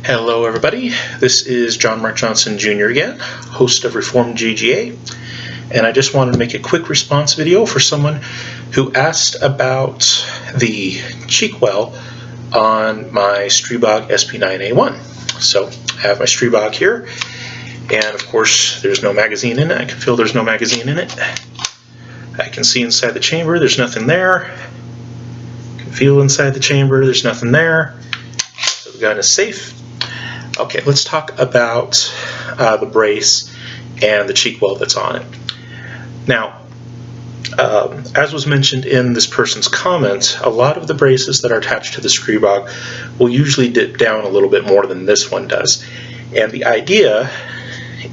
Hello everybody, this is John Mark Johnson Jr. again, host of Reformed GGA, and I just wanted to make a quick response video for someone who asked about the cheek well on my Stribog SP9A1. So I have my Stribog here, and of course there's no magazine in it. I can feel there's no magazine in it. I can see inside the chamber, there's nothing there. I can feel inside the chamber, there's nothing there. So the gun is safe. Okay, let's talk about the brace and the cheek weld that's on it. Now, as was mentioned in this person's comment, a lot of the braces that are attached to the Stribog will usually dip down a little bit more than this one does. And the idea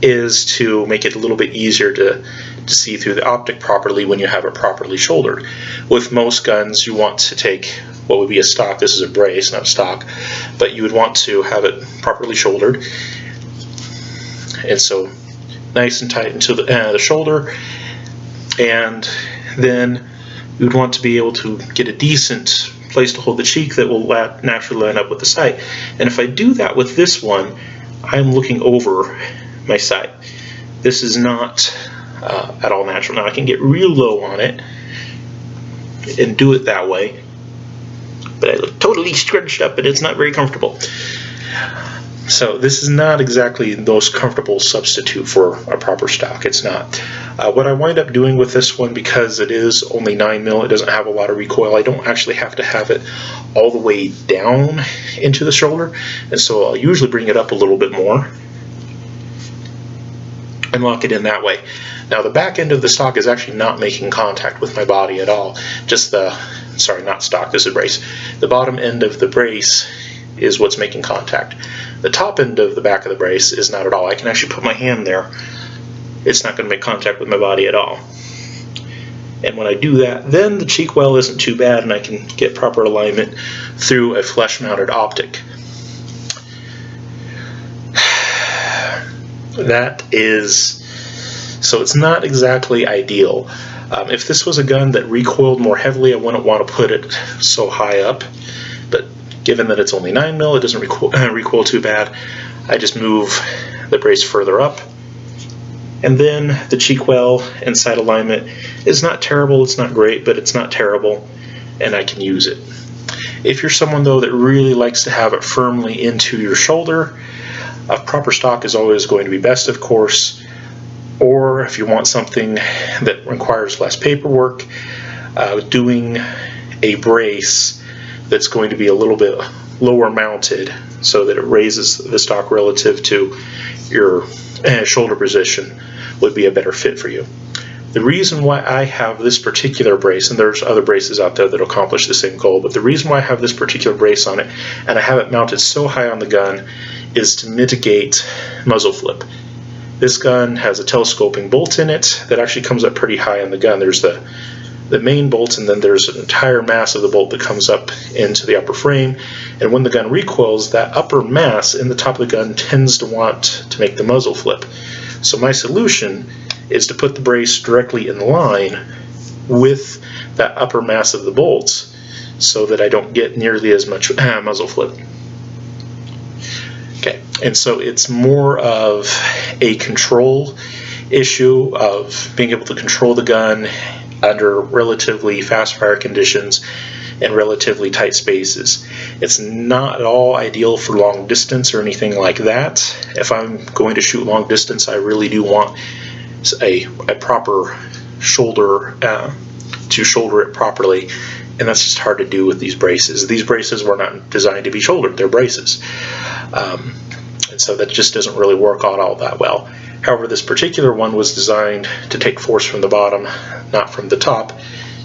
is to make it a little bit easier to see through the optic properly when you have it properly shouldered. With most guns, you want to take what would be a stock. This is a brace, not a stock, but you would want to have it properly shouldered, and so nice and tight into the shoulder, and then you would want to be able to get a decent place to hold the cheek that will naturally line up with the sight. And if I do that with this one, I'm looking over my sight. This is not at all natural. Now I can get real low on it and do it that way, but I look totally scrunched up and it's not very comfortable. So this is not exactly the most comfortable substitute for a proper stock. It's not. What I wind up doing with this one, because it is only 9mm, it doesn't have a lot of recoil, I don't actually have to have it all the way down into the shoulder, and so I'll usually bring it up a little bit more and lock it in that way. Now the back end of the stock is actually not making contact with my body at all. Just not stock, this is a brace. The bottom end of the brace is what's making contact. The top end of the back of the brace is not at all. I can actually put my hand there. It's not going to make contact with my body at all. And when I do that, then the cheek well isn't too bad and I can get proper alignment through a flush-mounted optic. So it's not exactly ideal. If this was a gun that recoiled more heavily, I wouldn't want to put it so high up, but given that it's only 9mm, it doesn't recoil too bad. I just move the brace further up, and then the cheek well and sight alignment is not terrible, it's not great, but it's not terrible, and I can use it. If you're someone though that really likes to have it firmly into your shoulder, a proper stock is always going to be best, of course. Or if you want something that requires less paperwork, doing a brace that's going to be a little bit lower mounted so that it raises the stock relative to your shoulder position would be a better fit for you. The reason why I have this particular brace, and there's other braces out there that accomplish the same goal, but the reason why I have this particular brace on it and I have it mounted so high on the gun is to mitigate muzzle flip. This gun has a telescoping bolt in it that actually comes up pretty high on the gun. There's the main bolt, and then there's an entire mass of the bolt that comes up into the upper frame, and when the gun recoils, that upper mass in the top of the gun tends to want to make the muzzle flip. So my solution is to put the brace directly in line with that upper mass of the bolts so that I don't get nearly as much muzzle flip. Okay, and so it's more of a control issue of being able to control the gun under relatively fast fire conditions and relatively tight spaces. It's not at all ideal for long distance or anything like that. If I'm going to shoot long distance, I really do want a proper shoulder to shoulder it properly, and that's just hard to do with these braces. These braces were not designed to be shouldered, they're braces. And so that just doesn't really work out all that well. However, this particular one was designed to take force from the bottom, not from the top,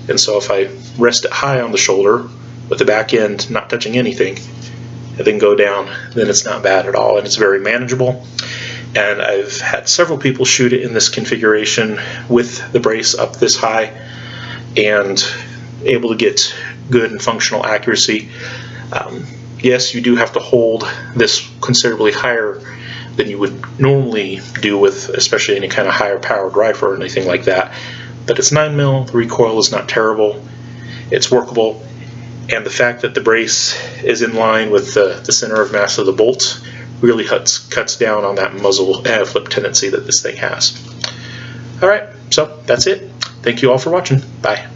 and so if I rest it high on the shoulder with the back end not touching anything and then go down, then it's not bad at all, and it's very manageable. And I've had several people shoot it in this configuration with the brace up this high and able to get good and functional accuracy. Yes, you do have to hold this considerably higher than you would normally do with especially any kind of higher powered rifle or anything like that, but it's 9mm, the recoil is not terrible, it's workable, and the fact that the brace is in line with the center of mass of the bolts really cuts down on that muzzle flip tendency that this thing has. All right, so that's it. Thank you all for watching. Bye.